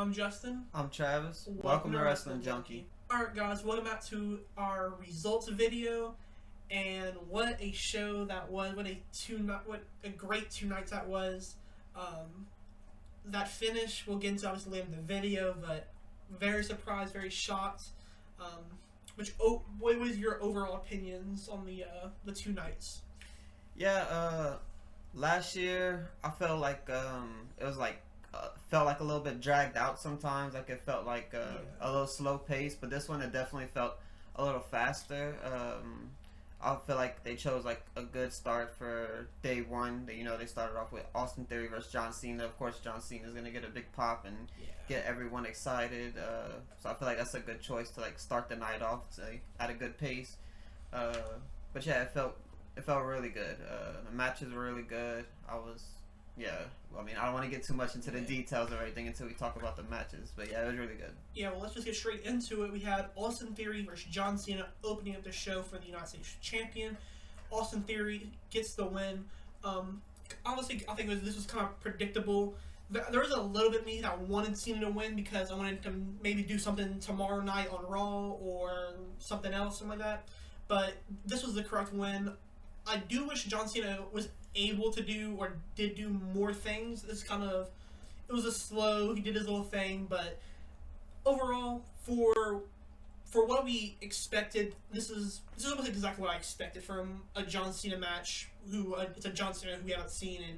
I'm Justin. I'm Travis. Welcome to Wrestling Junkie. Alright guys, welcome back to our results video. And what a show that was. What a great 2 nights that was. That finish we'll get into obviously in the video, but very surprised, very shocked. What was your overall opinions on the 2 nights? Yeah, last year I felt like it was like felt like a little bit dragged out sometimes. Like it felt like a little slow pace, but this one it definitely felt a little faster. I feel like they chose like a good start for day one. They started off with Austin Theory versus John Cena. Of course, John Cena is gonna get a big pop and get everyone excited. So I feel like that's a good choice to like start the night off at a good pace. But yeah, it felt really good. The matches were really good. I don't want to get too much into the details of everything until we talk about the matches. But yeah, it was really good. Yeah, well, let's just get straight into it. We had Austin Theory versus John Cena opening up the show for the United States Champion. Austin Theory gets the win. Honestly, I think this was kind of predictable. There was a little bit of me that wanted Cena to win because I wanted to maybe do something tomorrow night on Raw or something else, something like that. But this was the correct win. I do wish John Cena was able to do or did do more things. It was a slow, he did his little thing, but overall, for what we expected, this is almost exactly what I expected from a John Cena match. It's a John Cena who we haven't seen in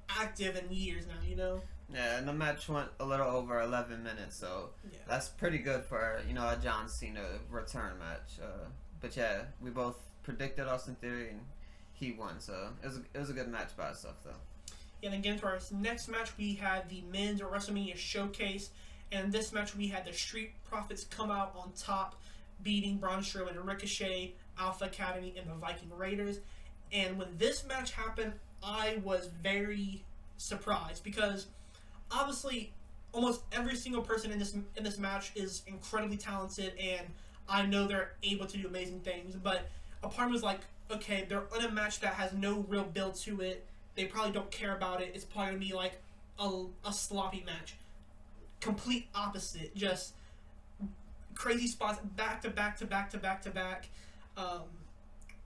active in years now, Yeah, and the match went a little over 11 minutes, so that's pretty good for a John Cena return match. But yeah, we both predicted Austin Theory and he won, so it was a good match by itself though. And then getting to our next match, we had the men's WrestleMania showcase, and in this match we had the Street Profits come out on top, beating Braun Strowman and Ricochet, Alpha Academy, and the Viking Raiders. And when this match happened, I was very surprised because obviously almost every single person in this match is incredibly talented, and I know they're able to do amazing things, but a part of me was like, okay, they're in a match that has no real build to it. They probably don't care about it. It's probably going to be like a sloppy match. Complete opposite. Just crazy spots back to back to back to back to back.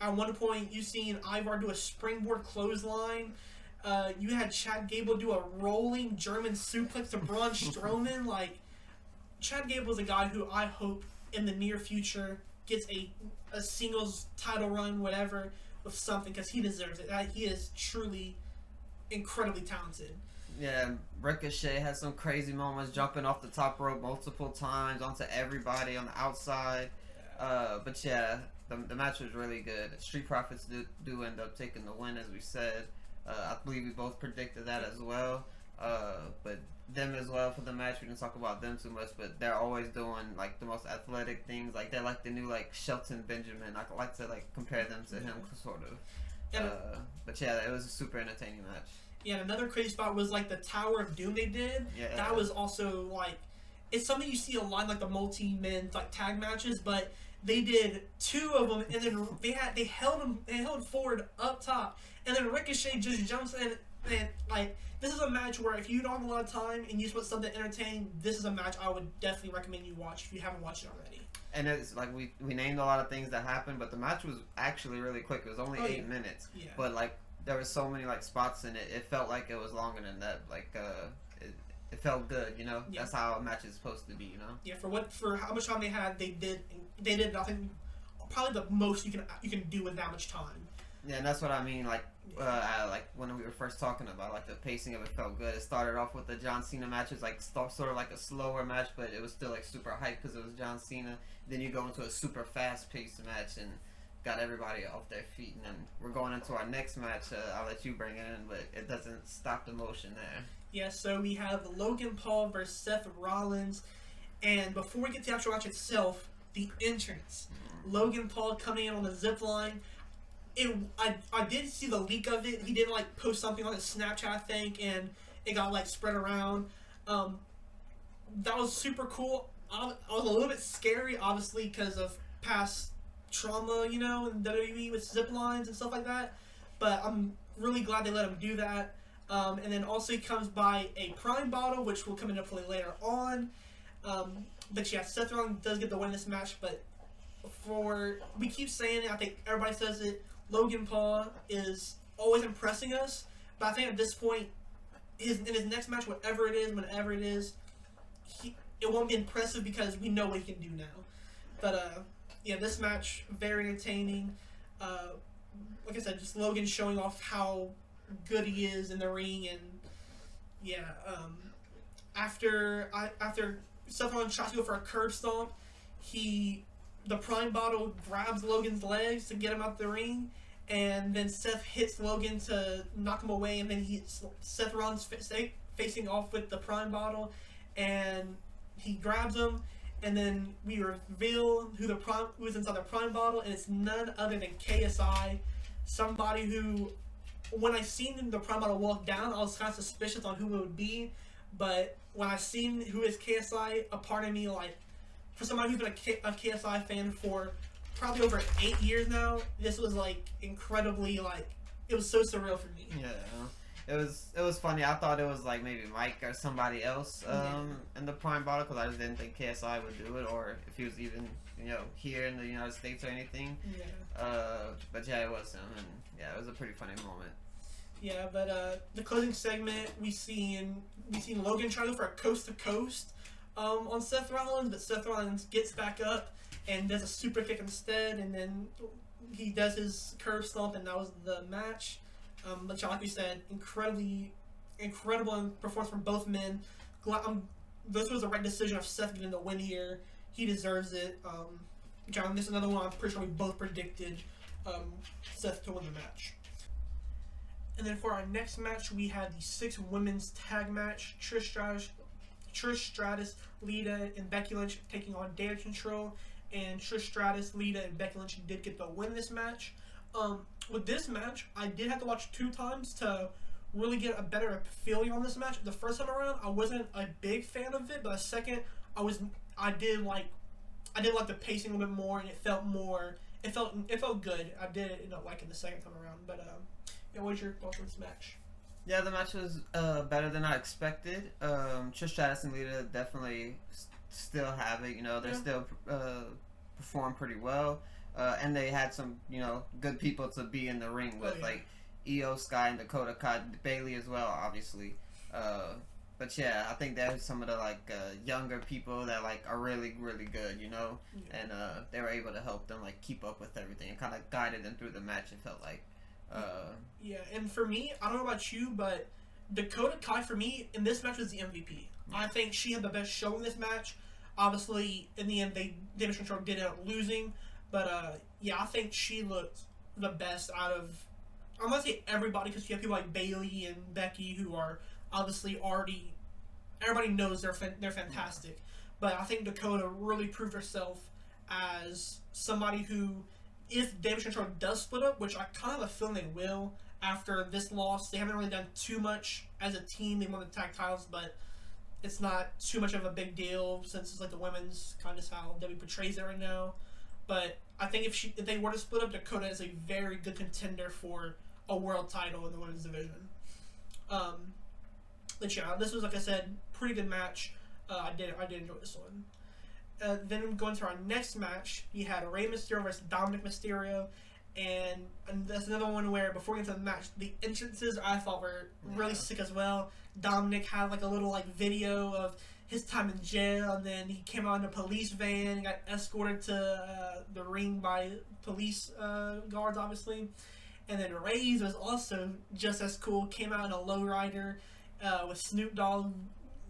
At one point, you seen Ivar do a springboard clothesline. You had Chad Gable do a rolling German suplex to Braun Strowman. Like, Chad Gable is a guy who I hope in the near future gets a singles title run, whatever, with something, because he deserves it. He is truly incredibly talented. Yeah, Ricochet had some crazy moments, jumping off the top rope multiple times onto everybody on the outside. But yeah, the match was really good. Street Profits do end up taking the win, as we said. I believe we both predicted that as well. But them as well for the match, we didn't talk about them too much, but they're always doing like the most athletic things. Like they're like the new like Shelton Benjamin. I like to like compare them to him sort of. But yeah, it was a super entertaining match. Yeah, and another crazy spot was like the Tower of Doom they did. Yeah. That was also like, it's something you see a lot like the multi-men like tag matches, but they did 2 of them, and then they held forward up top, and then Ricochet just jumps in. And like, this is a match where if you don't have a lot of time and you just want something entertaining, this is a match I would definitely recommend you watch if you haven't watched it already. And it's like we named a lot of things that happened, but the match was actually really quick. It was only 8 minutes. Yeah. But like there were so many like spots in it. It felt like it was longer than that. Like it felt good, Yeah. That's how a match is supposed to be, Yeah, for how much time they had, they did nothing. Probably the most you can do with that much time. Yeah, and that's what I mean. Like when we were first talking about like the pacing of it felt good. It started off with the John Cena matches, like sort of like a slower match, but it was still like super hype because it was John Cena. Then you go into a super fast paced match and got everybody off their feet. And then we're going into our next match. I'll let you bring it in, but it doesn't stop the motion there. Yeah, so we have Logan Paul versus Seth Rollins, and before we get to the actual match itself, the entrance. Logan Paul coming in on the zip line. I did see the leak of it. He did like post something on his Snapchat, I think, and it got like spread around. That was super cool. I was a little bit scary, obviously, because of past trauma, in WWE with zip lines and stuff like that. But I'm really glad they let him do that. And then also he comes by a Prime bottle, which will come into play later on. But yeah, Seth Rollins does get the win in this match, but we keep saying it, I think everybody says it, Logan Paul is always impressing us, but I think at this point, in his next match, whenever it is, it won't be impressive because we know what he can do now. But yeah, this match, very entertaining. Like I said, just Logan showing off how good he is in the ring, and yeah, after Seth Rollins tries to go for a curb stomp, the Prime bottle grabs Logan's legs to get him out the ring, and then Seth hits Logan to knock him away, and then Seth Rollins facing off with the Prime bottle, and he grabs him, and then we reveal who is inside the Prime bottle, and it's none other than KSI, somebody who, when I seen the Prime bottle walk down, I was kind of suspicious on who it would be, but when I seen who is KSI, a part of me, like, for somebody who's been a KSI fan for probably over 8 years now, this was like incredibly, like, it was so surreal for me. Yeah, it was funny. I thought it was like maybe Mike or somebody else in the Prime bottle, because I just didn't think KSI would do it, or if he was even here in the United States or anything. Yeah. But yeah, it was him, and yeah, it was a pretty funny moment. Yeah, but the closing segment, we seen Logan try to go for a coast to coast on Seth Rollins, but Seth Rollins gets back up and does a super kick instead, and then he does his curb stomp, and that was the match. But like we said, incredible performance from both men. This was the right decision of Seth getting the win here. He deserves it. John, this is another one I'm pretty sure we both predicted Seth to win the match. And then for our next match, we had the 6 women's tag match. Trish Stratus, Lita, and Becky Lynch taking on Damage Control. And Trish Stratus, Lita, and Becky Lynch did get the win this match. With this match, I did have to watch 2 times to really get a better feeling on this match. The first time around, I wasn't a big fan of it, but the second, I did like the pacing a little bit more, and it felt good. I did end up liking the second time around. But yeah, what was your thoughts on this match? Yeah, the match was better than I expected. Trish Stratus and Lita definitely still have it. They're still perform pretty well, and they had some good people to be in the ring with, like Io Sky and Dakota Kai, Bailey as well, obviously. But yeah, I think there's some of the younger people that are really really good, and they were able to help them keep up with everything and kind of guided them through the match. It felt like. Yeah, and for me, I don't know about you, but Dakota Kai for me in this match was the MVP. I think she had the best show in this match. Obviously, in the end, Damage Control did end up losing, but yeah, I think she looked the best out of, I'm gonna say everybody, because you have people like Bailey and Becky who are obviously everybody knows they're fantastic, but I think Dakota really proved herself as somebody who, if Damage Control does split up, which I kind of have a feeling they will after this loss, they haven't really done too much as a team. They won the tag titles, but it's not too much of a big deal since it's the women's, kind of how WWE portrays it right now. But I think if they were to split up, Dakota is a very good contender for a world title in the women's division. But yeah, this was, like I said, pretty good match. I did enjoy this one. Then going to our next match, we had Rey Mysterio versus Dominic Mysterio, and that's another one where before we get to the match, the entrances I thought were really sick as well. Dominic had a little video of his time in jail, and then he came out in a police van and got escorted to the ring by police guards, obviously. And then Rey's was also just as cool. Came out in a lowrider with Snoop Dogg.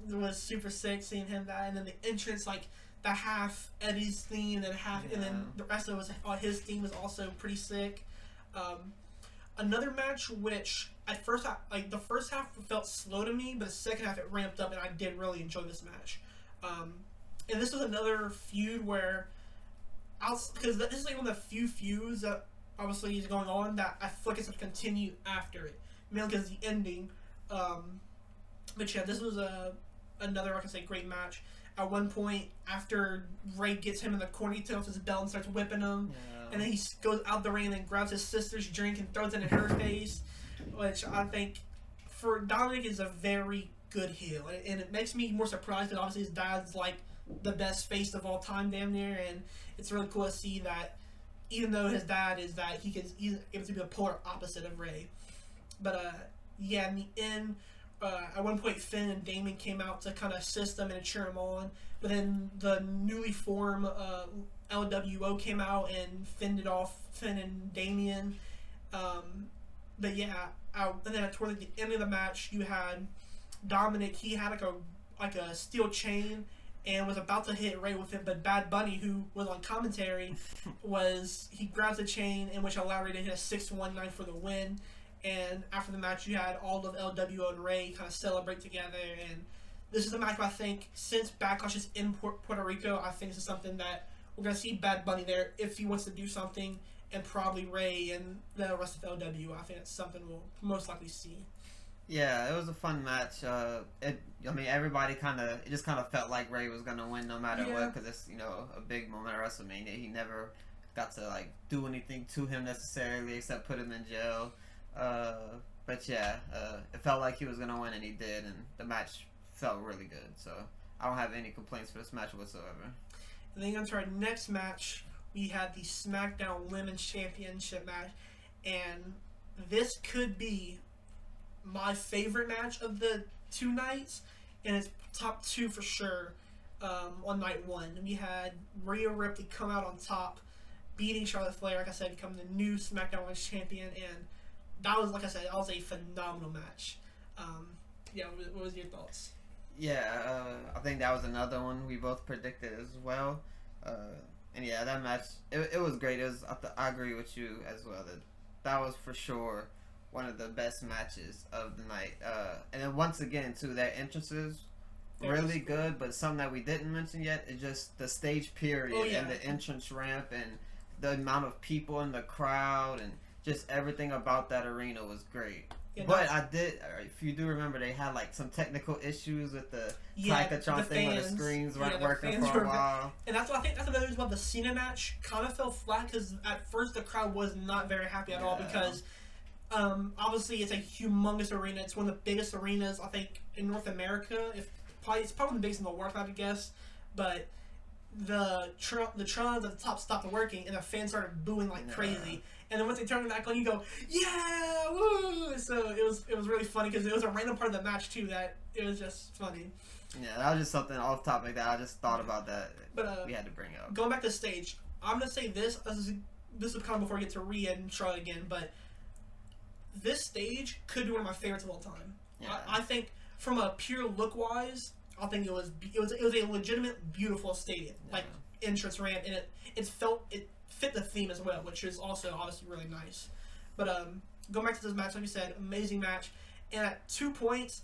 It was super sick seeing him that, and then the entrance the half Eddie's theme and then the rest of his theme was also pretty sick. Another match which at first the first half felt slow to me, but the second half it ramped up, and I did really enjoy this match. And this was another feud where because this is one of the few feuds that obviously is going on that I feel like it's going to continue after it, mainly because the ending. But yeah, this was another, great match. At one point, after Ray gets him in the corner, he takes off his belt and starts whipping him. Yeah. And then he goes out the ring and then grabs his sister's drink and throws it in her face, which I think for Dominic is a very good heel, and it makes me more surprised that obviously his dad's like the best face of all time, damn near, and it's really cool to see that even though his dad is that he's able to be the polar opposite of Ray. But yeah, in the end, at one point Finn and Damon came out to kind of assist them and cheer him on, but then the newly formed LWO came out and fended off Finn and Damien. But yeah, and then toward the end of the match, you had Dominic. He had like a steel chain and was about to hit Ray with it, but Bad Bunny, who was on commentary, he grabs the chain, in which allowed Ray to hit a 619 for the win. And after the match, you had all of LWO and Ray kind of celebrate together. And this is a match I think, since Backlash is in Puerto Rico, I think this is something that we're going to see Bad Bunny there if he wants to do something, and probably Ray and the rest of LWO. I think it's something we'll most likely see. Yeah, it was a fun match. Everybody it just kind of felt like Ray was going to win no matter what, because it's, a big moment at WrestleMania. He never got to, do anything to him necessarily except put him in jail. But yeah, it felt like he was going to win, and he did, and the match felt really good. So I don't have any complaints for this match whatsoever. And then on to our next match, we had the SmackDown Women's Championship match, and this could be my favorite match of the two nights, and it's top two for sure. On night one, we had Rhea Ripley come out on top, beating Charlotte Flair, like I said, becoming the new SmackDown Women's Champion, and that was, like I said, that was a phenomenal match. What was your thoughts? Yeah, I think that was another one we both predicted as well. And yeah, that match, it was great. I agree with you as well. That was for sure one of the best matches of the night. And then once again, too, their entrances really good. But something that we didn't mention yet is just the stage period and the entrance ramp and the amount of people in the crowd and just everything about that arena was great. Yeah, but if you do remember, they had some technical issues with the Psychotron thing where the screens weren't working for a while. And that's what I think that's another reason why the Cena match kind of fell flat, because at first the crowd was not very happy at all, because obviously it's a humongous arena. It's one of the biggest arenas, I think, in North America. It's probably the biggest in the world, I would guess. But the Trons at the top stopped working, and the fans started booing like crazy. And then once they turned it back on, you go, yeah, woo! So it was really funny, because it was a random part of the match too that it was just funny. Yeah, that was just something off topic that I just thought about that we had to bring up. Going back to the stage, I'm gonna say this is kind of before we get to Rhea and Charlotte again, but this stage could be one of my favorites of all time. Yeah. I think from a pure look wise, I think it was a legitimate beautiful stadium, entrance ramp, and it fit the theme as well, which is also obviously really nice. But going back to this match, like you said, amazing match. And at 2 points,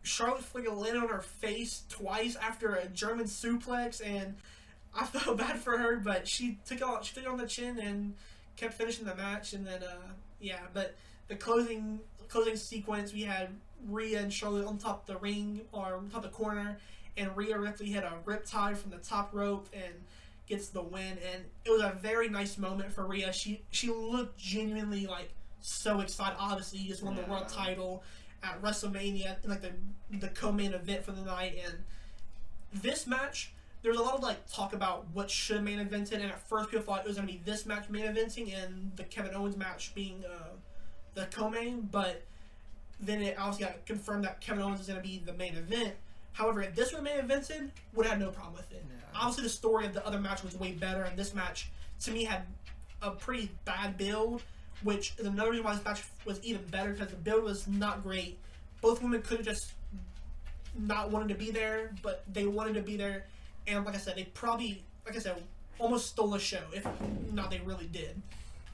Charlotte Flair landed on her face twice after a German suplex, and I felt bad for her, but she took it on the chin and kept finishing the match. And then but the closing sequence, we had Rhea and Charlotte on top of the ring, or on top of the corner, and Rhea Ripley hit a riptide from the top rope and gets the win. And it was a very nice moment for Rhea. She looked genuinely so excited. Obviously, he just won the world title at WrestleMania in the co-main event for the night. And this match, there was a lot of talk about what should main evented, and at first people thought it was going to be this match main eventing and the Kevin Owens match being the co-main, but then it obviously got confirmed that Kevin Owens is going to be the main event. However, if this were main evented, would have no problem with it. Yeah. Obviously, the story of the other match was way better, and this match, to me, had a pretty bad build, which is another reason why this match was even better, because the build was not great. Both women could have just not wanted to be there, but they wanted to be there, and like I said, they probably, almost stole the show, if not they really did.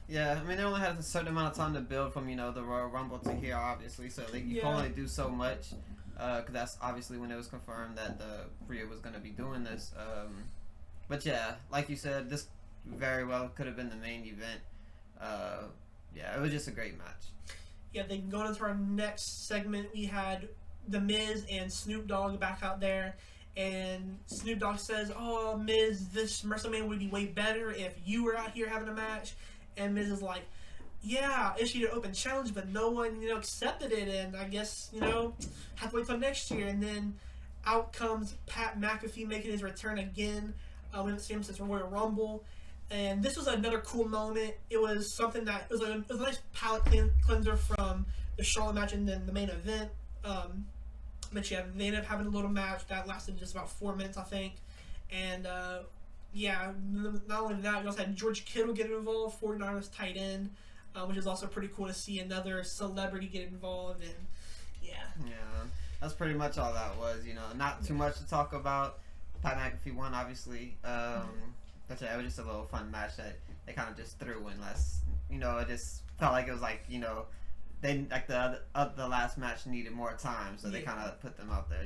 Yeah, I mean, they only had a certain amount of time to build from, the Royal Rumble to here, obviously, so you can only do so much, because that's obviously when it was confirmed that Rhea was going to be doing this. But yeah, like you said, this very well could have been the main event. It was just a great match. Yeah, then going into our next segment, we had The Miz and Snoop Dogg back out there, and Snoop Dogg says, "Oh, Miz, this WrestleMania would be way better if you were out here having a match." And Miz is like, yeah, issued an open challenge, but no one, accepted it, and I guess, have to wait till next year. And then out comes Pat McAfee making his return again. We haven't seen him since Royal Rumble. And this was another cool moment. It was something that, it was a nice palate cleanser from the Charlotte match and then the main event. But yeah, they ended up having a little match that lasted just about 4 minutes, I think. And yeah, not only that, we also had George Kittle get involved, 49ers tight end, which is also pretty cool to see another celebrity get involved. And yeah. Yeah, that's pretty much all that was. Not too much to talk about. Pat McAfee won, obviously. But yeah, it was just a little fun match that they kind of just threw in less. It just felt like it was like, they like the last match needed more time, so they kind of put them out there.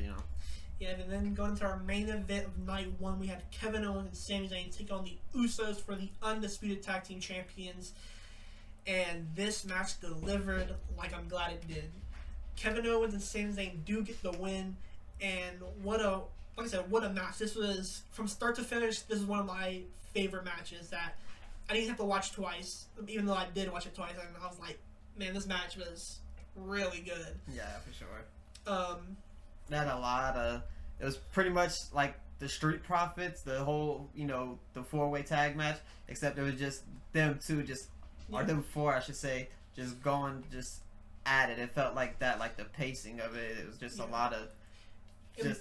Yeah, and then going into our main event of night one, we had Kevin Owens and Sami Zayn take on the Usos for the undisputed tag team champions. And this match delivered like I'm glad it did. Kevin Owens and Sami Zayn do get the win, and what a match. This was, from start to finish, this is one of my favorite matches that I didn't have to watch twice, even though I did watch it twice, and I was like, man, this match was really good. Yeah, for sure. They had a lot of, it was pretty much like the Street Profits, the whole, the 4-way tag match, except it was just them two or them four, I should say, just going at it. It felt like that, like the pacing of it was just a lot of just...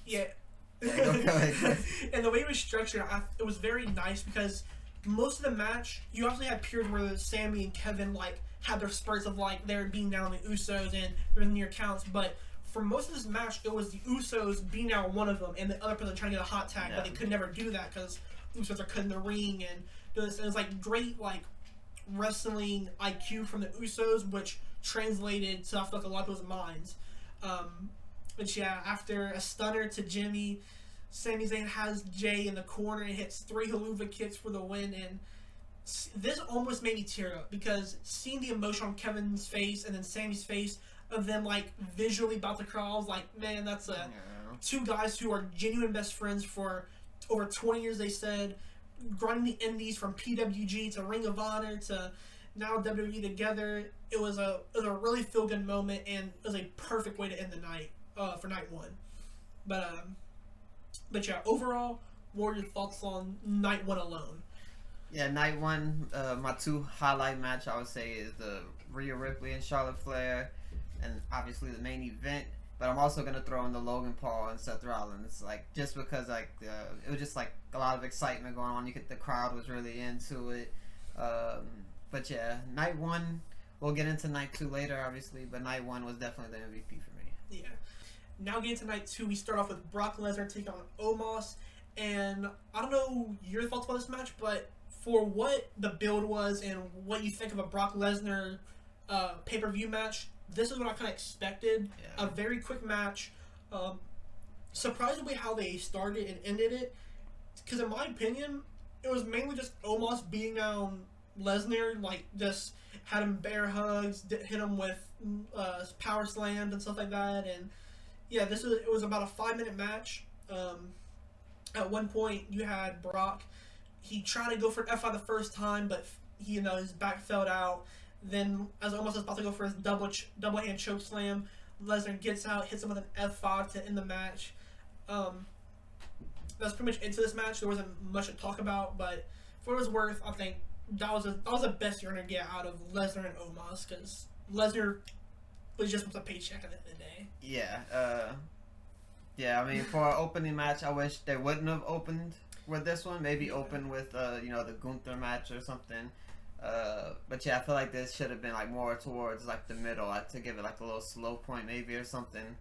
Yeah. Go ahead. And the way it was structured, it was very nice because most of the match, you actually had periods where Sammy and Kevin had their spurts of they're beating down the Usos and they're in near counts, but for most of this match, it was the Usos beating down one of them and the other person trying to get a hot tag, but they could never do that because Usos are cutting the ring and doing this. And it was great wrestling IQ from the Usos, which translated to I feel like a lot of people's minds. But yeah, after a stunner to Jimmy, Sami Zayn has Jay in the corner and hits 3 haluva kicks for the win. And this almost made me tear up because seeing the emotion on Kevin's face and then Sammy's face of them visually about to cry, I was like, man, that's two guys who are genuine best friends for over 20 years. They said grinding the indies from PWG to Ring of Honor to now WWE together. It was a really feel good moment, and it was a perfect way to end the night. For night one. But yeah, overall, what are your thoughts on night one alone? Yeah, night one, my 2 highlight match I would say is the Rhea Ripley and Charlotte Flair, and obviously the main event. But I'm also gonna throw in the Logan Paul and Seth Rollins, just because it was just a lot of excitement going on. The crowd was really into it. But yeah, night one. We'll get into night 2 later, obviously, but night 1 was definitely the MVP for me. Yeah. Now getting to night 2, we start off with Brock Lesnar taking on Omos, and I don't know your thoughts about this match, but for what the build was and what you think of a Brock Lesnar pay-per-view match, this is what I kind of expected. Yeah. A very quick match. Surprisingly how they started and ended it, because in my opinion, it was mainly just Omos beating down Lesnar, just had him bear hugs, hit him with power slams and stuff like that, and yeah, it was about a 5-minute match. At one point, you had Brock. He tried to go for an F5 the first time, but his back fell out. Then, as Omos was about to go for his double hand choke slam, Lesnar gets out, hits him with an F5 to end the match. That's pretty much into this match. There wasn't much to talk about, but for what it was worth, I think that was the best you're gonna get out of Lesnar and Omos, because Lesnar was just with a paycheck at the end of the day. Yeah. I mean, for an opening match, I wish they wouldn't have opened with this one. Maybe open with the Gunther match or something. But yeah, I feel like this should have been more towards the middle, to give it a little slow point maybe or something.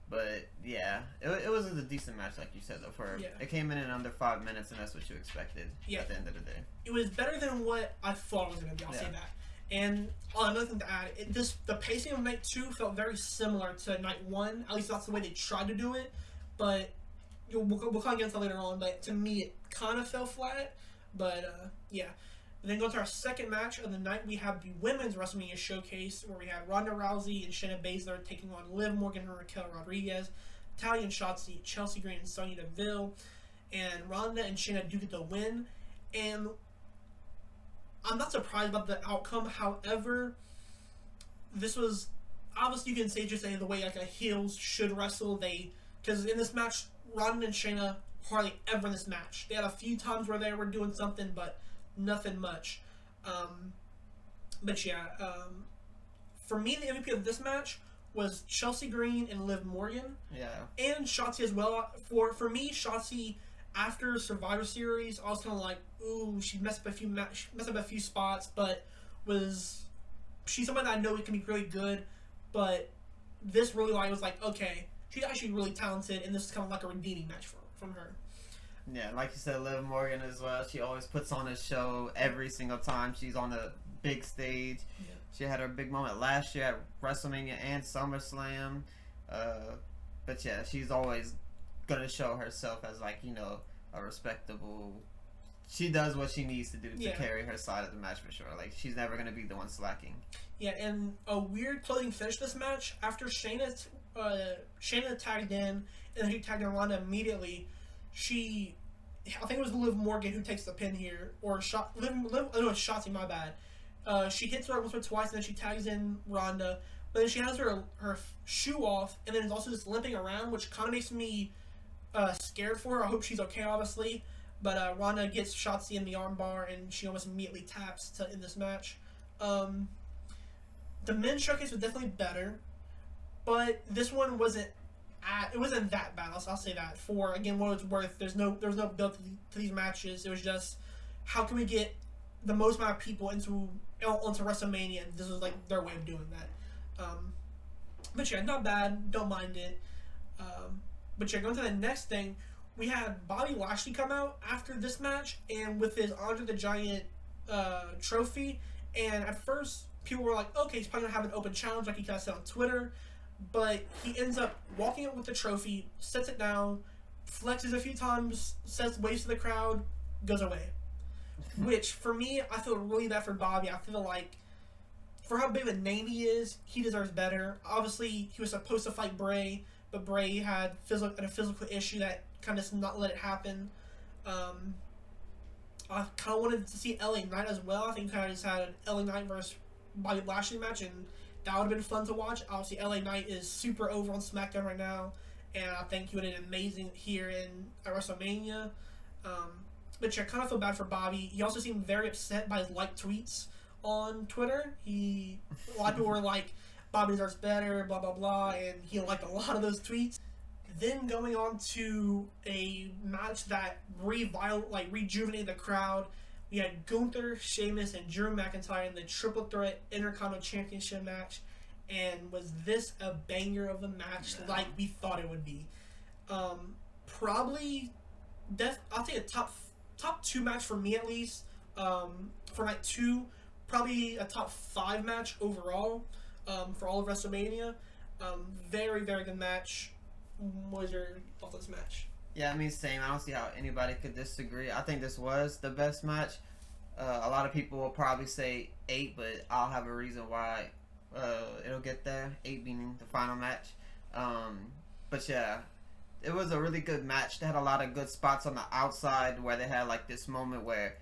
But yeah, it was a decent match, like you said, though. It came in under 5 minutes, and that's what you expected at the end of the day. It was better than what I thought it was going to be. I'll say that. And another thing to add, the pacing of night 2 felt very similar to night 1. At least that's the way they tried to do it. But we'll kind of get into that later on. But to me, it kind of fell flat. But yeah. And then go to our second match of the night. We have the women's WrestleMania showcase, where we had Ronda Rousey and Shayna Baszler taking on Liv Morgan and Raquel Rodriguez, Talia and Shotzi, Chelsea Green and Sonya Deville, and Ronda and Shayna do get the win. And I'm not surprised about the outcome. However, this was obviously, you can say just the way like a heels should wrestle. Because in this match, Ronda and Shayna hardly ever in this match. They had a few times where they were doing something, but nothing much. But yeah, for me, the MVP of this match was Chelsea Green and Liv Morgan. Yeah. And Shotzi as well. For me, Shotzi, after Survivor Series, I was kind of like, ooh, she messed up a few spots, but she's somebody that I know can be really good. But this really was like, okay, she's actually really talented, and this is kind of like a redeeming match from her. Yeah, like you said, Liv Morgan as well. She always puts on a show every single time she's on a big stage. Yeah. She had her big moment last year at WrestleMania and SummerSlam. But yeah, she's always gonna show herself as like, a respectable. She does what she needs to do to carry her side of the match for sure. Like, she's never gonna be the one slacking. Yeah, and a weird closing finish this match after Shayna tagged in, and then he tagged in Ronda immediately. I think it was Liv Morgan who takes the pin here, or Shotzi, my bad. She hits her once or twice, and then she tags in Ronda, but then she has her shoe off, and then is also just limping around, which kind of makes me scared for her. I hope she's okay, obviously, but Ronda gets Shotzi in the armbar, and she almost immediately taps to end this match. The men's showcase was definitely better, but this one wasn't that bad. I'll say that. For again, what it's worth, there's no build to these matches. It was just, how can we get the most amount of people onto WrestleMania? And this was like their way of doing that. But yeah, not bad. Don't mind it. But yeah, going to the next thing, we had Bobby Lashley come out after this match, and with his Andre the Giant trophy. And at first, people were like, okay, he's probably gonna have an open challenge like he kind of said on Twitter. But he ends up walking up with the trophy, sets it down, flexes a few times, waves to the crowd, goes away. Which, for me, I feel really bad for Bobby. I feel like, for how big of a name he is, he deserves better. Obviously, he was supposed to fight Bray, but Bray had a physical issue that kind of not let it happen. I kind of wanted to see LA Knight as well. I think kind of just had an LA Knight versus Bobby Lashley match, and that would have been fun to watch. Obviously, LA Knight is super over on SmackDown right now, and I think he would have been amazing here at WrestleMania. But yeah, I kind of feel bad for Bobby. He also seemed very upset by his liked tweets on Twitter. A lot of people were like, Bobby deserves better, blah, blah, blah, and he liked a lot of those tweets. Then going on to a match that rejuvenated the crowd. We had Gunther, Sheamus, and Drew McIntyre in the Triple Threat Intercontinental Championship match. And was this a banger of a match like we thought it would be? Probably, I'll say a top 2 match for me at least. For night 2, probably a top 5 match overall for all of WrestleMania. Very, very good match. What was your thoughts on this match? Yeah, I mean, same. I don't see how anybody could disagree. I think this was the best match. A lot of people will probably say 8, but I'll have a reason why it'll get there. 8 being the final match. But yeah, it was a really good match. They had a lot of good spots on the outside where they had like this moment where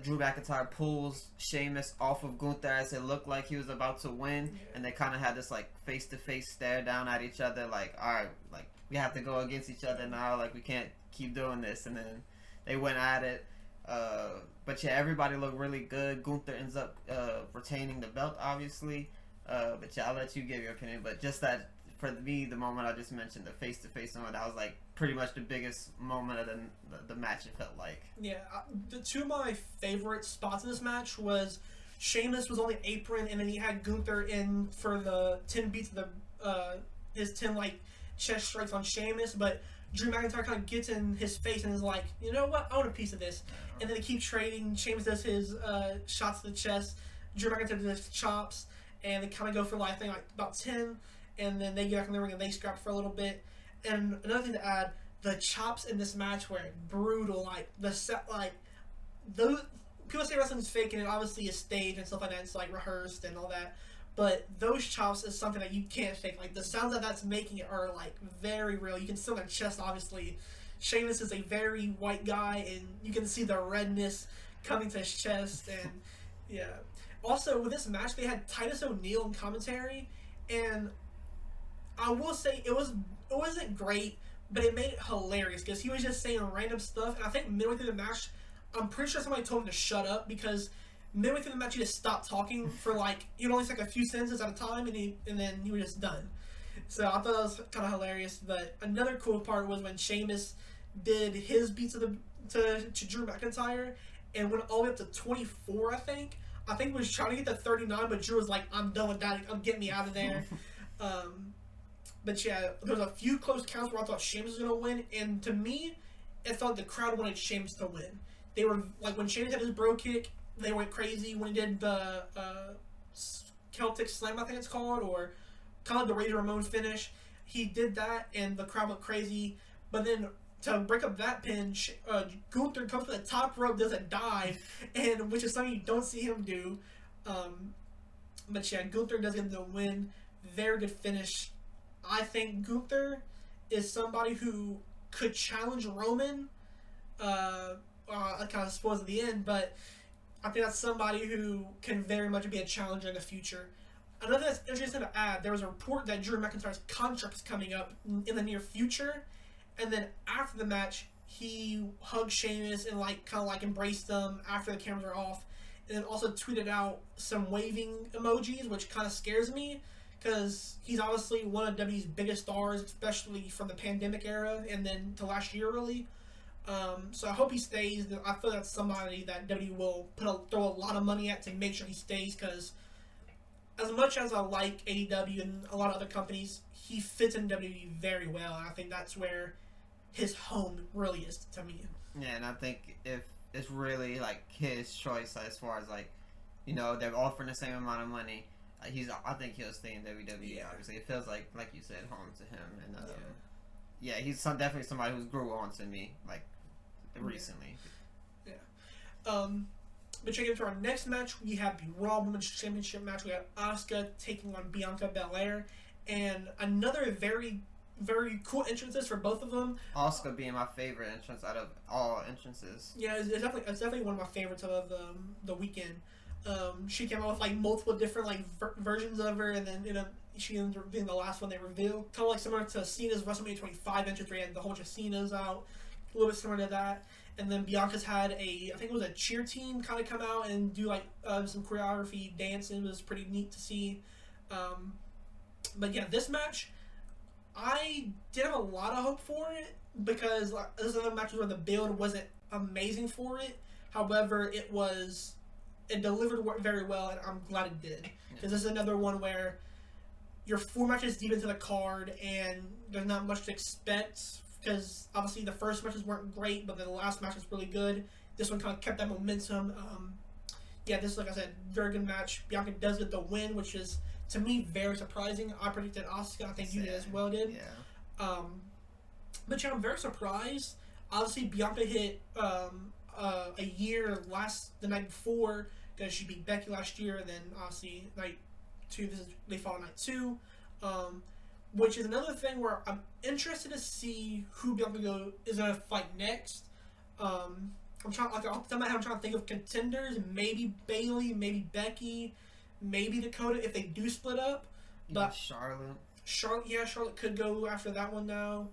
Drew McIntyre pulls Sheamus off of Gunther as it looked like he was about to win, and they kind of had this like face-to-face stare down at each other, like, all right, like we have to go against each other now, like we can't keep doing this, and then they went at it. But yeah, everybody looked really good. Gunther ends up retaining the belt, obviously. But yeah, I'll let you give your opinion. But just that, for me, the moment I just mentioned, the face-to-face moment, that was like pretty much the biggest moment of the match, it felt like. Yeah, the 2 of my favorite spots in this match was Sheamus was on the apron, and then he had Gunther in for the 10 beats of his 10 like chest strikes on Sheamus, but Drew McIntyre kind of gets in his face and is like, you know what, I want a piece of this. And then they keep trading. Sheamus does his shots to the chest, Drew McIntyre does his chops, and they kind of go for like, I think like about 10, and then they get back in the ring and they scrap for a little bit. And another thing to add, the chops in this match were brutal. Like those people say wrestling's fake, and it obviously is staged and stuff like that. It's like rehearsed and all that. But those chops is something that you can't fake. Like the sounds that's making it are like very real. You can see on their chest, obviously. Sheamus is a very white guy, and you can see the redness coming to his chest, and yeah. Also, with this match, they had Titus O'Neil in commentary, and I will say it wasn't great, but it made it hilarious because he was just saying random stuff, and I think midway through the match, I'm pretty sure somebody told him to shut up because midway through the match he just stopped talking for like he'd only say like a few sentences at a time, and then he was just done. So I thought that was kind of hilarious. But another cool part was when Sheamus did his beats to Drew McIntyre and went all the way up to 24. I think he was trying to get to 39, but Drew was like, "I'm done with that. Get me out of there." But yeah, there was a few close counts where I thought Sheamus was gonna win, and to me, it felt like the crowd wanted Sheamus to win. They were like when Sheamus had his bro kick, they went crazy. When he did the Celtic Slam, I think it's called, or kind of the Razor Ramon finish, he did that, and the crowd went crazy. But then to break up that pin, Gunther comes to the top rope, does a dive, and which is something you don't see him do. But yeah, Gunther does get the win. Very good finish. I think Gunther is somebody who could challenge Roman. I kind of spoils at the end, but I think that's somebody who can very much be a challenger in the future. Another thing that's interesting to add, there was a report that Drew McIntyre's contract is coming up in the near future, and then after the match, he hugged Sheamus and kind of embraced them after the cameras were off, and then also tweeted out some waving emojis, which kind of scares me because he's obviously one of WWE's biggest stars, especially from the pandemic era and then to last year really. So I hope he stays. I feel that's somebody that WWE will throw a lot of money at to make sure he stays, because as much as I like AEW and a lot of other companies, he fits in WWE very well, and I think that's where his home really is to me. Yeah, and I think if it's really his choice as far as they're offering the same amount of money, I think he'll stay in WWE. Yeah. Obviously, it feels like you said, home to him, and yeah, he's definitely somebody who's grew on to me recently. Yeah. But checking into our next match, we have the Raw Women's Championship match. We have Asuka taking on Bianca Belair, and another very, very cool entrances for both of them. Asuka being my favorite entrance out of all entrances. Yeah, it's definitely one of my favorites of the weekend. She came out with multiple different versions of her, and then she ended up being the last one they revealed. Kind of similar to Cena's WrestleMania 25 entrance, where he had the whole bunch of Cena's out. A little bit similar to that. And then Bianca's had I think it was a cheer team kind of come out and do some choreography, dance. It was pretty neat to see. But yeah, this match, I did have a lot of hope for it, because this is another match where the build wasn't amazing for it. However, it delivered very well, and I'm glad it did. Because this is another one where you're 4 matches deep into the card, and there's not much to expect, because obviously the first matches weren't great, but then the last match was really good. This one kind of kept that momentum. This is, like I said, very good match. Bianca does get the win, which is, to me, very surprising. I predicted Asuka. I think you did as well, Yeah. But yeah, I'm very surprised. Obviously, Bianca hit a year the night before, because she beat Becky last year, and then obviously night 2, they fought on night 2. Which is another thing where I'm interested to see who Bianca is going to fight next. I'm trying, off the top of my head, I'm trying to think of contenders. Maybe Bayley, maybe Becky, maybe Dakota if they do split up. But Charlotte could go after that one now.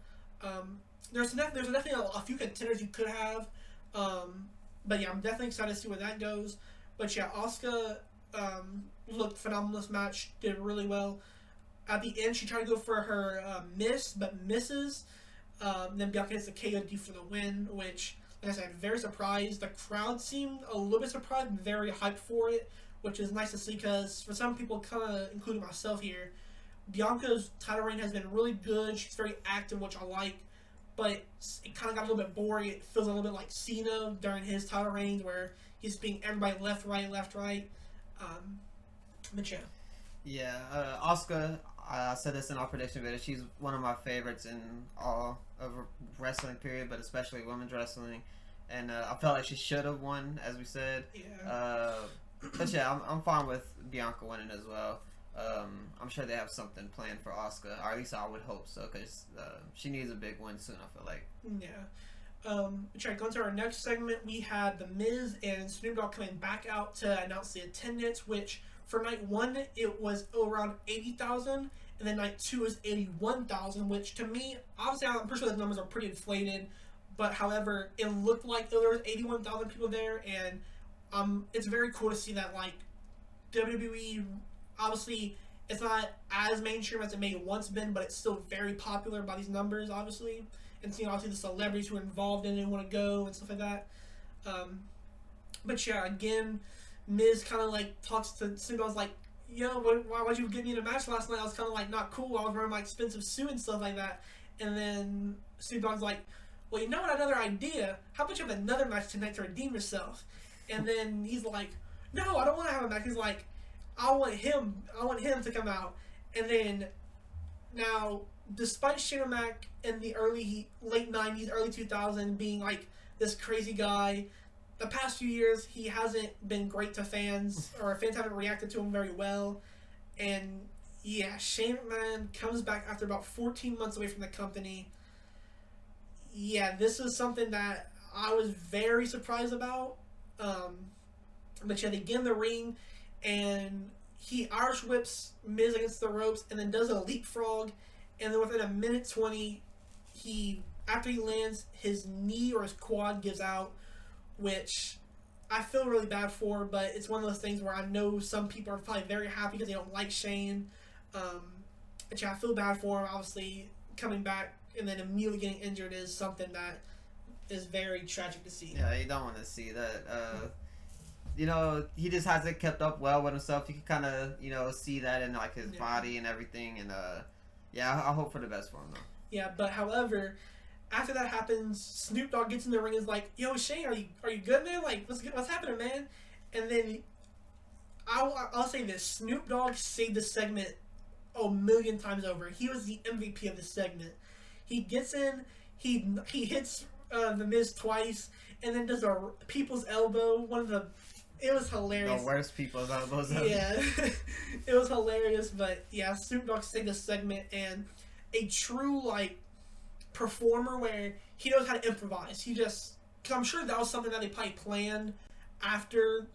There's definitely a few contenders you could have. But yeah, I'm definitely excited to see where that goes. But yeah, Asuka looked phenomenal this match, did really well. At the end, she tried to go for her miss, but misses. Then Bianca hits the KOD for the win, which, like I said, very surprised. The crowd seemed a little bit surprised, very hyped for it, which is nice to see, because for some people, kind of including myself here, Bianca's title reign has been really good. She's very active, which I like, but it kind of got a little bit boring. It feels a little bit like Cena during his title reigns, where he's being everybody left, right. But yeah. Yeah, Asuka, I said this in our prediction video, she's one of my favorites in all of wrestling, period, but especially women's wrestling. And I felt like she should have won, as we said. Yeah. But yeah, I'm fine with Bianca winning as well. I'm sure they have something planned for Asuka, or at least I would hope so, because she needs a big win soon, I feel like. Yeah. Going to our next segment, we had The Miz and Snoop Dogg coming back out to announce the attendance, which for night 1, it was around 80,000, and then night 2 is 81,000, which to me, obviously I'm pretty sure those numbers are pretty inflated, but however, it looked like there was 81,000 people there, and it's very cool to see that, like, WWE, obviously, it's not as mainstream as it may have once been, but it's still very popular by these numbers, obviously. And seeing obviously the celebrities who are involved in it and want to go and stuff like that. But yeah, again, Miz kind of like talks to Snoop Dogg's like, yo, why'd you get me in a match last night? I was kind of like not cool. I was wearing my expensive suit and stuff like that. And then Snoop Dogg's like, well, you know what? Another idea. How about you have another match tonight to redeem yourself? And then he's like, no, I don't want to have a match. He's like, I want him to come out. And then now, despite Shane O'Mac in the late 90s, early 2000s being like this crazy guy, the past few years he hasn't been great to fans, or fans haven't reacted to him very well. And yeah, Shane McMahon comes back after about 14 months away from the company. Yeah, this is something that I was very surprised about. But yeah, they get in the ring, and he Irish whips Miz against the ropes, and then does a leapfrog, and then within a minute 20, after he lands, his knee or his quad gives out, which I feel really bad for, but it's one of those things where I know some people are probably very happy because they don't like Shane. Which I feel bad for him. Obviously, coming back and then immediately getting injured is something that is very tragic to see. Yeah, you don't want to see that. You know, he just hasn't kept up well with himself. You can kind of, you know, see that in like his body and everything. And yeah, I hope for the best for him though. Yeah, but however, after that happens, Snoop Dogg gets in the ring and is like, "Yo, Shane, are you good, man? Like, what's happening, man?" And then I'll say this: Snoop Dogg saved the segment a million times over. He was the MVP of the segment. He gets in, he hits the Miz twice, and then does a people's elbow. It was hilarious. The worst people's elbows. Yeah, it was hilarious. But yeah, Snoop Dogg saved the segment, and a true like performer where he knows how to improvise. Cause I'm sure that was something that they probably planned after,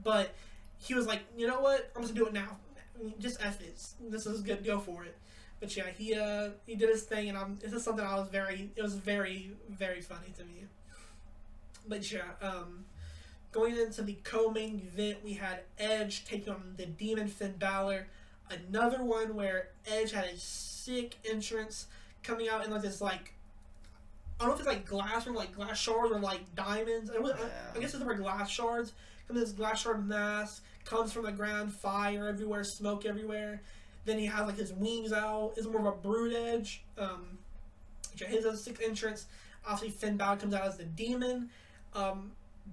but he was like, you know what, I'm just gonna do it now. Just F it. This is good. Go for it. But yeah, he did his thing, and this is something it was very, very funny to me. But yeah, going into the co-main event, we had Edge taking on the Demon Finn Balor. Another one where Edge had a sick entrance coming out in like this like, I don't know if it's like glass or like glass shards or like diamonds. I guess it's like glass shards. Comes this glass shard mask, comes from the ground, fire everywhere, smoke everywhere. Then he has like his wings out. It's more of a brood Edge. His a sick entrance. Obviously, Finn Balor comes out as the Demon.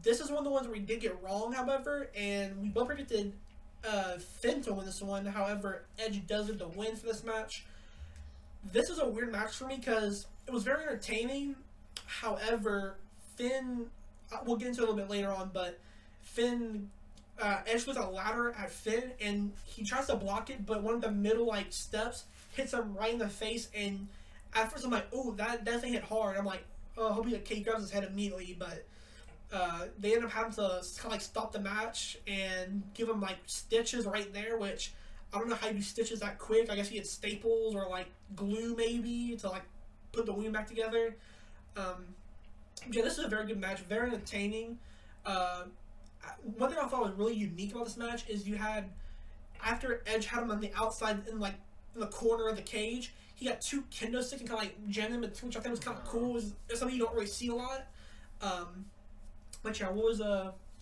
This is one of the ones where we did get wrong, however, and we both predicted Finn to win this one. However, Edge does it to win for this match. This is a weird match for me because it was very entertaining. However, Finn, we'll get into it a little bit later on, but Finn, Edge was a ladder at Finn, and he tries to block it, but one of the middle like steps hits him right in the face, and at first I'm like, oh, that thing hit hard. I'm like, oh, I hope he grabs his head immediately, but they end up having to kind of like stop the match and give him like stitches right there, which I don't know how you do stitches that quick. I guess you get staples or like glue maybe to like put the wound back together. Yeah, this is a very good match, very entertaining. One thing I thought was really unique about this match is you had, after Edge had him on the outside in the corner of the cage, he got two kendo sticks and kind of like jammed them between, which I think was kind of cool. It's something you don't really see a lot. But yeah, what was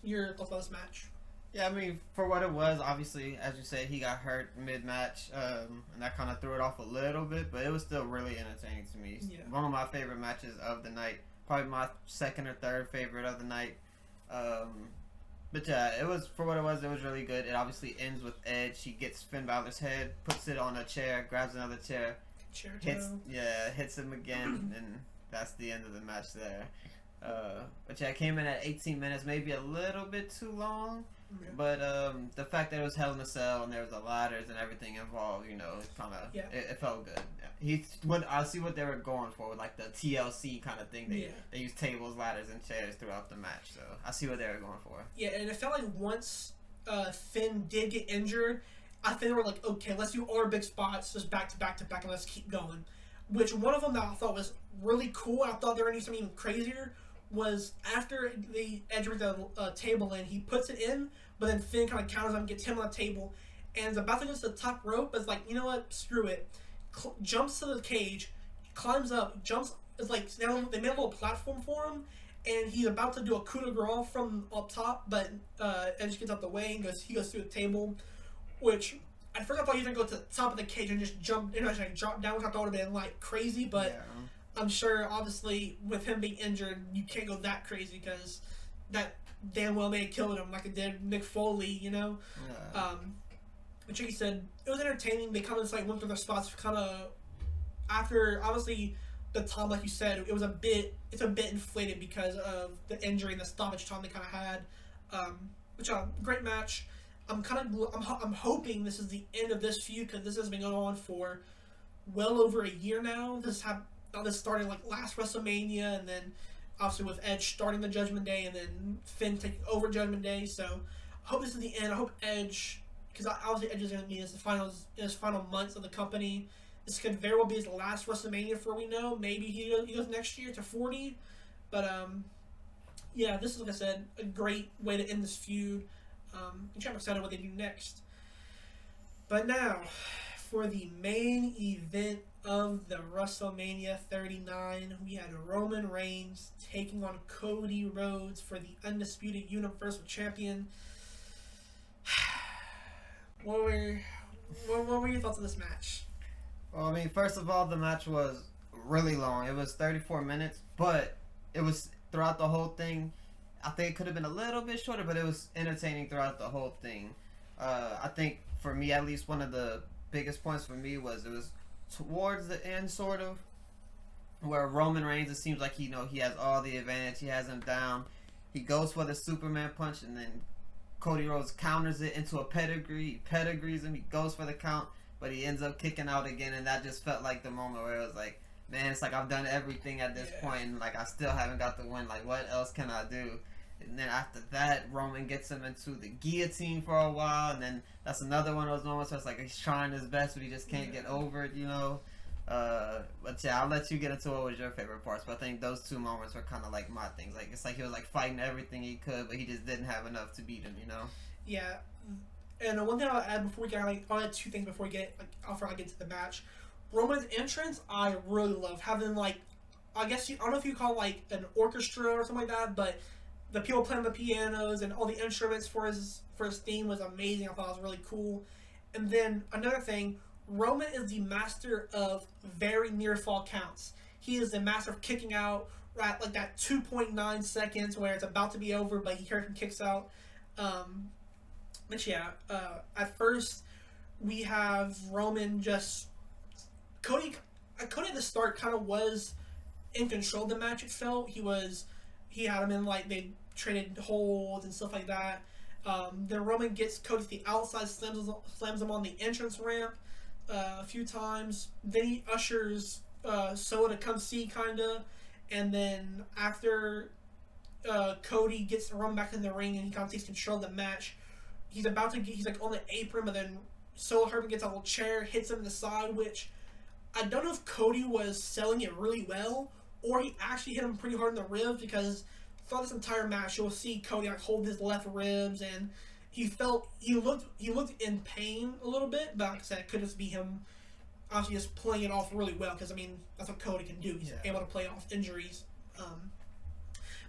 your thoughts about this match? Yeah, I mean, for what it was, obviously, as you said, he got hurt mid-match, and that kind of threw it off a little bit, but it was still really entertaining to me. Yeah. One of my favorite matches of the night, probably my second or third favorite of the night. But yeah, it was, for what it was really good. It obviously ends with Edge. He gets Finn Balor's head, puts it on a chair, grabs another chair, hits him again, and that's the end of the match there. But yeah, it came in at 18 minutes, maybe a little bit too long. Yeah. But the fact that it was Hell in a Cell and there was the ladders and everything involved, it kind of it felt good. I see what they were going for with like the TLC kind of thing. They used tables, ladders, and chairs throughout the match. So I see what they were going for. Yeah, and it felt like once Finn did get injured, I think they were like, okay, let's do all our big spots just back to back to back, and let's keep going. Which one of them that I thought was really cool, I thought they were going to do something even crazier, was after the Edge with the table in, he puts it in, but then Finn kind of counters him, gets him on the table, and is about to go to the top rope, but is like, you know what, screw it. Jumps to the cage, climbs up, jumps, it's like, they made a little platform for him, and he's about to do a coup de grace from up top, but Edge gets out the way, and he goes through the table, which at first I thought he was going to go to the top of the cage and just drop down, which I thought would have been like crazy, but I'm sure obviously with him being injured, you can't go that crazy because that damn well may have killed him like it did Mick Foley, Yeah. But like you said, it was entertaining. They kind of just like went through their spots kind of after obviously the time, like you said, it's a bit inflated because of the injury and the stoppage time they kind of had. Which great match. I'm hoping this is the end of this feud because this has been going on for well over a year now. This started like last WrestleMania, and then obviously with Edge starting the Judgment Day, and then Finn taking over Judgment Day. So I hope this is the end. I hope Edge, because obviously Edge is going to be in his final months of the company. This could very well be his last WrestleMania for all we know. Maybe he goes next year to 40. But yeah, this is, like I said, a great way to end this feud. I'm excited what they do next. But now, for the main event of the WrestleMania 39, we had Roman Reigns taking on Cody Rhodes for the undisputed Universal Champion. What were your thoughts on this match? Well, I mean, first of all, the match was really long. It was 34 minutes, but it was throughout the whole thing. I think it could have been a little bit shorter, but it was entertaining throughout the whole thing. I think, for me, at least one of the biggest points for me was it was towards the end, sort of, where Roman Reigns, it seems like he has all the advantage. He has him down. He goes for the Superman punch, and then Cody Rhodes counters it into a pedigree. He pedigrees him. He goes for the count, but he ends up kicking out again, and that just felt like the moment where it was like, man, it's like I've done everything at this point, and like I still haven't got the win. Like, what else can I do? And then after that, Roman gets him into the guillotine for a while, and then that's another one of those moments where it's like he's trying his best, but he just can't get over it, But yeah, I'll let you get into what was your favorite parts. But I think those two moments were kind of like my things. Like, it's like he was like fighting everything he could, but he just didn't have enough to beat him, Yeah. And one thing I'll add before we get, I'll add two things before we get, after I get to the match. Roman's entrance, I really love having I guess I don't know if you call it like an orchestra or something like that, but the people playing the pianos and all the instruments for his theme was amazing. I thought it was really cool. And then another thing, Roman is the master of very near fall counts. He is the master of kicking out right like that 2.9 seconds where it's about to be over, but he kicks out. But yeah, at first we have Roman just Cody at the start kind of was in control of the match. It felt he had him in they traded holds and stuff like that. Then Roman gets Cody to the outside, slams him on the entrance ramp a few times. Then he ushers Soda to come see, kinda. And then after Cody gets Roman back in the ring and he kind of takes control of the match, he's on the apron, but then Solo Herman gets a little chair, hits him in the side, which I don't know if Cody was selling it really well or he actually hit him pretty hard in the ribs, because throughout this entire match you'll see Cody hold his left ribs, and he looked in pain a little bit, but like I said, it could just be him obviously just playing it off really well, because I mean that's what Cody can do. He's able to play off injuries.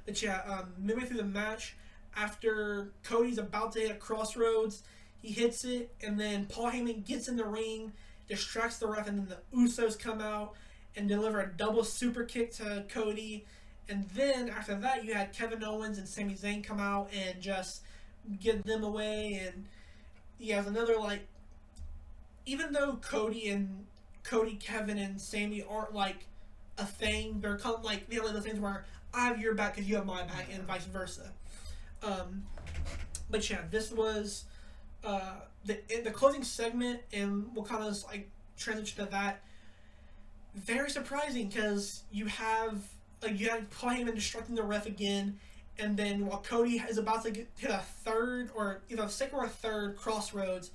But yeah, midway through the match, after Cody's about to hit a crossroads, he hits it, and then Paul Heyman gets in the ring, distracts the ref, and then the Usos come out and deliver a double super kick to Cody. And then after that, you had Kevin Owens and Sami Zayn come out and just get them away. And he has another even though Cody, Kevin, and Sami aren't a thing, they're kind of they have those things where I have your back because you have my back, and vice versa. But yeah, this was the closing segment, and we'll kind of like transition to that. Very surprising because you had Heyman distracting the ref again, and then while Cody is about to hit a third or either a second or a third crossroads,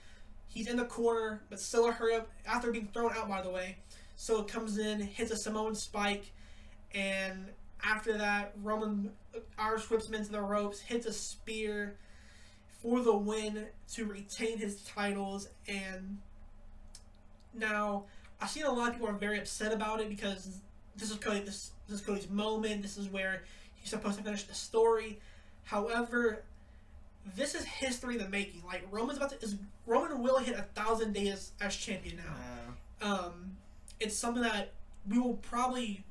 he's in the corner, but still a hurry up after being thrown out, by the way. So it comes in, hits a Samoan spike, and after that, Roman Irish whips him into the ropes, hits a spear for the win to retain his titles. And now I've seen a lot of people are very upset about it because this is Cody's moment. This is where he's supposed to finish the story. However, this is history in the making. Like Roman will hit 1,000 days as champion now. It's something that we will probably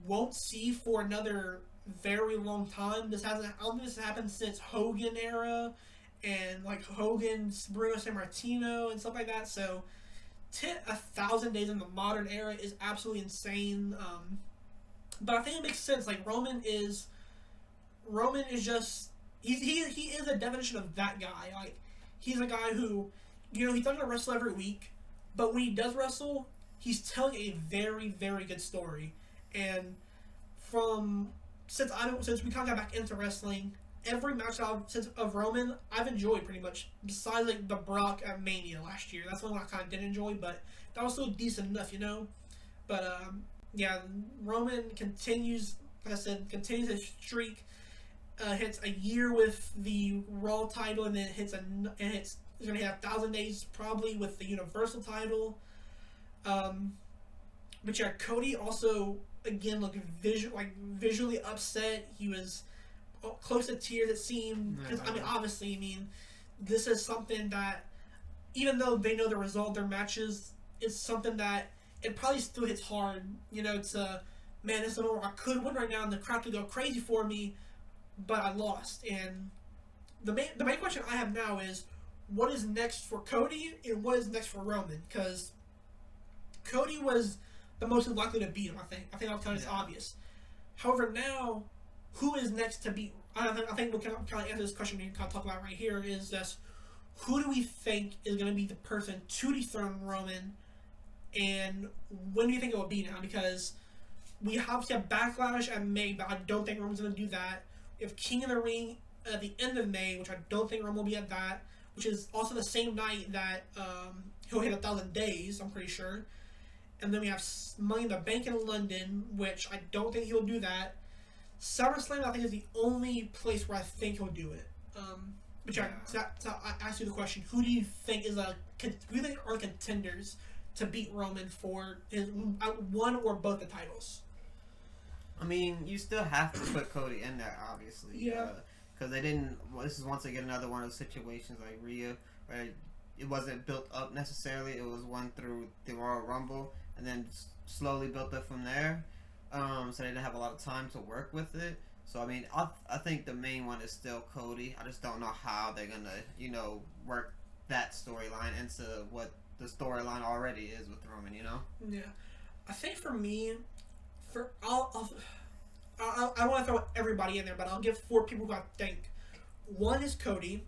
won't see for another very long time. I don't think this has happened since Hogan era and like Hogan's Bruno Sammartino and stuff like that. So to hit 1,000 days in the modern era is absolutely insane. But I think it makes sense. Like Roman is just he is a definition of that guy. Like he's a guy who, he's not gonna wrestle every week, but when he does wrestle, he's telling a very, very good story. And since we kind of got back into wrestling, every match of Roman I've enjoyed pretty much. Besides like the Brock at Mania last year, that's one I kind of didn't enjoy, but that was still decent enough, But yeah, Roman continues. Like I said, continues his streak. Hits a year with the Raw title, and then he's gonna have 1,000 days probably with the Universal title. But yeah, Cody also again looked visually upset. He was close to tears, it seemed. Because obviously, this is something that even though they know the result of their matches, it's something that it probably still hits hard. It's man, it's something where I could win right now, and the crowd could go crazy for me, but I lost. And the main question I have now is, what is next for Cody and what is next for Roman? Because Cody was the most likely to beat him, I think. I think that was obvious. However, now, who is next to beat? I think we can kind of answer this question we can kind of talk about right here is just, who do we think is going to be the person to dethrone Roman, and when do you think it will be now? Because we obviously have Backlash at May, but I don't think Roman's going to do that. We have King of the Ring at the end of May, which I don't think Roman will be at that, which is also the same night that he'll hit 1,000 days, I'm pretty sure. And then we have Money in the Bank in London, which I don't think he'll do that. SummerSlam, I think, is the only place where I think he'll do it. So I ask you the question: who do you think are contenders to beat Roman for his one or both the titles? You still have to put Cody in there, obviously. Yeah. Because they didn't. Well, this is once again another one of those situations like Rhea, where it wasn't built up necessarily. It was won through the Royal Rumble, and then slowly built up from there. So they didn't have a lot of time to work with it. So I think the main one is still Cody. I just don't know how they're gonna work that storyline into what the storyline already is with Roman. Yeah, I think for me, I don't want to throw everybody in there, but I'll give 4 people who I think. 1 is Cody.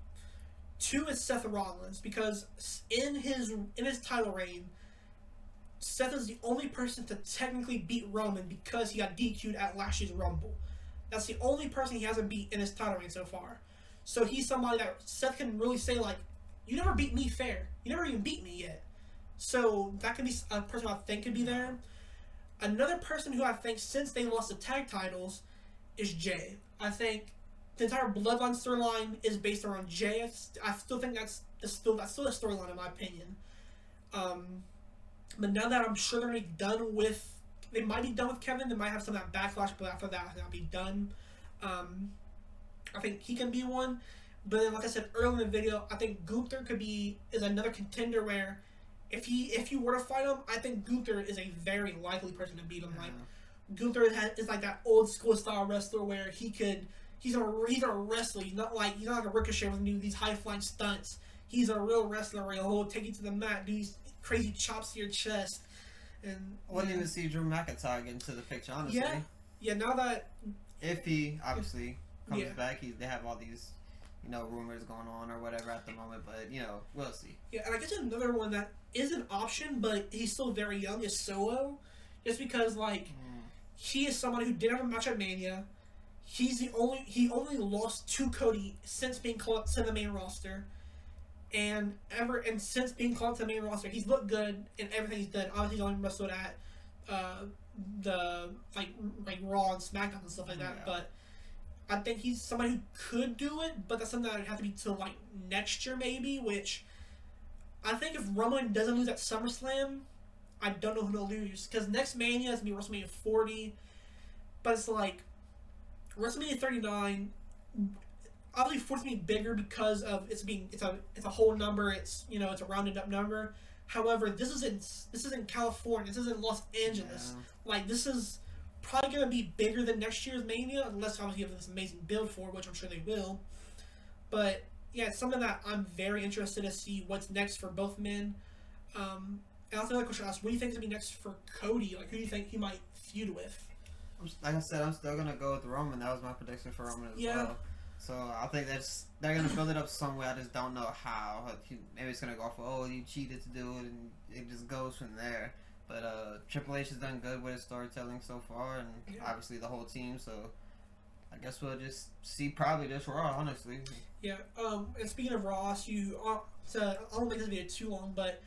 2 is Seth Rollins, because in his title reign, Seth is the only person to technically beat Roman because he got DQ'd at last year's Rumble. That's the only person he hasn't beat in his title reign so far. So he's somebody that Seth can really say, like, you never beat me fair. You never even beat me yet. So that could be a person I think could be there. Another person who I think, since they lost the tag titles, is Jay. I think the entire Bloodline storyline is based around Jay. I still think that's still the storyline in my opinion. But now that I'm sure they're going to be done with... They might be done with Kevin. They might have some of that backlash, but after that, I think I'll be done. I think he can be one. But then, like I said earlier in the video, I think Gunther is another contender where if you were to fight him, I think Gunther is a very likely person to beat him. Like Gunther is like that old school style wrestler where he's a wrestler. He's not like a Ricochet with these high flying stunts. He's a real wrestler where he'll take you to the mat, do these crazy chops to your chest. And I wouldn't even see Drew McIntyre get into the picture, honestly. Yeah. Now that if he obviously comes back, they have all these rumors going on or whatever at the moment. But we'll see. Yeah, and I guess another one that is an option, but he's still very young, is Solo, just because he is someone who didn't have a match at Mania. He only lost to Cody since being called up to the main roster. And since being called up to the main roster, he's looked good in everything he's done. Obviously, he's only wrestled at the Raw and SmackDown and stuff like that. But I think he's somebody who could do it, but that's something that would have to be till next year maybe. Which I think if Roman doesn't lose at SummerSlam, I don't know who to lose, because next Mania is gonna be WrestleMania 40, but it's WrestleMania 39. Obviously, 40 is gonna be bigger because of it's a whole number. It's it's a rounded up number. However, this is in California. This is in Los Angeles. Yeah. This is probably gonna be bigger than next year's Mania, unless obviously you have this amazing build for it, which I'm sure they will. But yeah, it's something that I'm very interested to see what's next for both men. And also another question I asked: what do you think is gonna be next for Cody? Who do you think he might feud with? Like I said, I'm still gonna go with Roman. That was my prediction for Roman as well. So I think they're gonna build it up some way. I just don't know how. Maybe it's gonna go off of, you cheated to do it, and it just goes from there. But Triple H has done good with his storytelling so far, and obviously the whole team. So I guess we'll just see probably this Raw, honestly. Yeah. And speaking of Raw, I don't make this video too long, but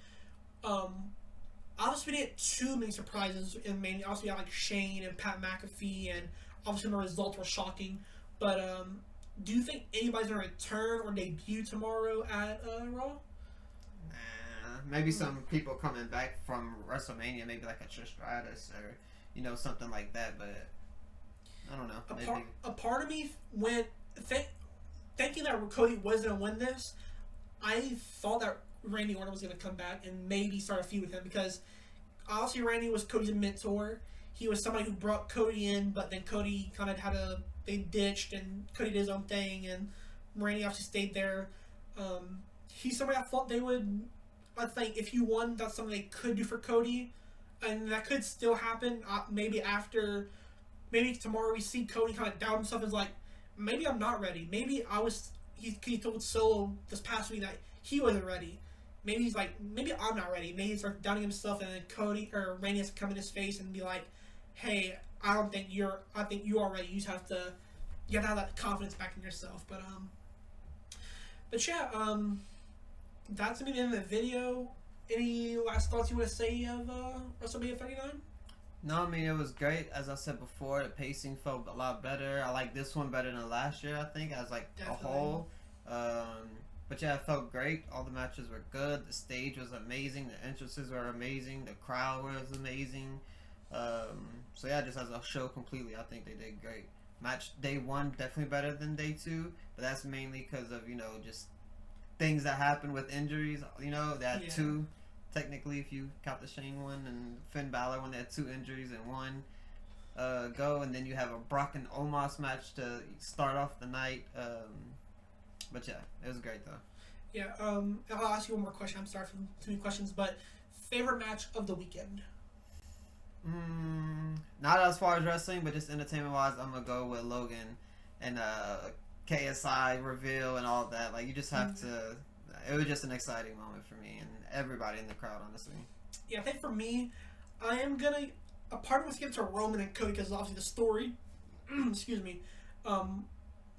obviously we didn't get too many surprises in Mania. Obviously we got Shane and Pat McAfee, and obviously the results were shocking. But do you think anybody's gonna return or debut tomorrow at Raw? Nah, maybe some people coming back from WrestleMania, maybe like a Trish Stratus or something like that. But I don't know. A part of me went thinking that Cody was gonna win this. I thought that Randy Orton was gonna come back and maybe start a feud with him, because obviously Randy was Cody's mentor. He was somebody who brought Cody in, but then Cody kind of they ditched, and Cody did his own thing, and Randy obviously stayed there. He's somebody I thought they would. I think if he won, that's something they could do for Cody, and that could still happen. Maybe tomorrow we see Cody kind of doubt himself, as maybe I'm not ready. Maybe he told Solo this past week that he wasn't ready. Maybe he's maybe I'm not ready. Maybe he starts doubting himself, and then Cody or Randy has to come in his face and be like, "Hey, I think you are ready. You just have to have that confidence back in yourself." But yeah, that's gonna be the end of the video. Any last thoughts you want to say of WrestleMania 39? No, I mean, it was great. As I said before, the pacing felt a lot better. I like this one better than last year, I think, as a whole. But yeah, it felt great. All the matches were good. The stage was amazing. The entrances were amazing. The crowd was amazing. So yeah, just as a show completely, I think they did great. Match day one definitely better than day two, but that's mainly because of just things that happened with injuries. They had two, technically, if you count the Shane one and Finn Balor when they had two injuries in one go, and then you have a Brock and Omos match to start off the night. But yeah, it was great though. Yeah. I'll ask you one more question. I'm sorry for too many questions, but favorite match of the weekend? Not as far as wrestling, but just entertainment wise, I'm gonna go with Logan and KSI reveal and all that. You just have to. It was just an exciting moment for me and everybody in the crowd, honestly. Yeah, I think for me, I am gonna. A part of us give it to Roman and Cody because obviously the story. Excuse me.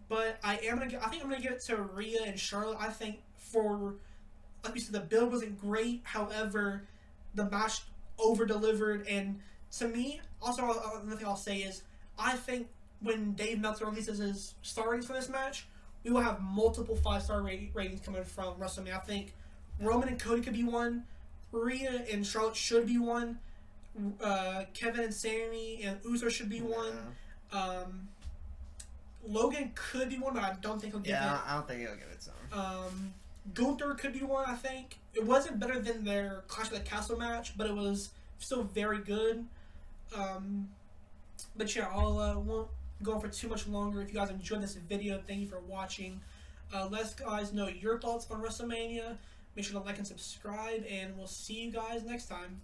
But I think I'm gonna give it to Rhea and Charlotte. I think like we said, the build wasn't great. However, the match over delivered, and to me, also another thing I'll say is I think when Dave Meltzer releases his star ratings for this match, we will have multiple 5-star ratings coming from WrestleMania. I think Roman and Cody could be one, Rhea and Charlotte should be one, Kevin and Sammy and Uso should be one. Logan could be one, but I don't think he'll give it. Yeah, I don't think he'll give it some. Gunther could be one, I think. It wasn't better than their Clash of the Castle match, but it was still very good. But yeah, I won't go on for too much longer. If you guys enjoyed this video, thank you for watching. Let us guys know your thoughts on WrestleMania. Make sure to like and subscribe, and we'll see you guys next time.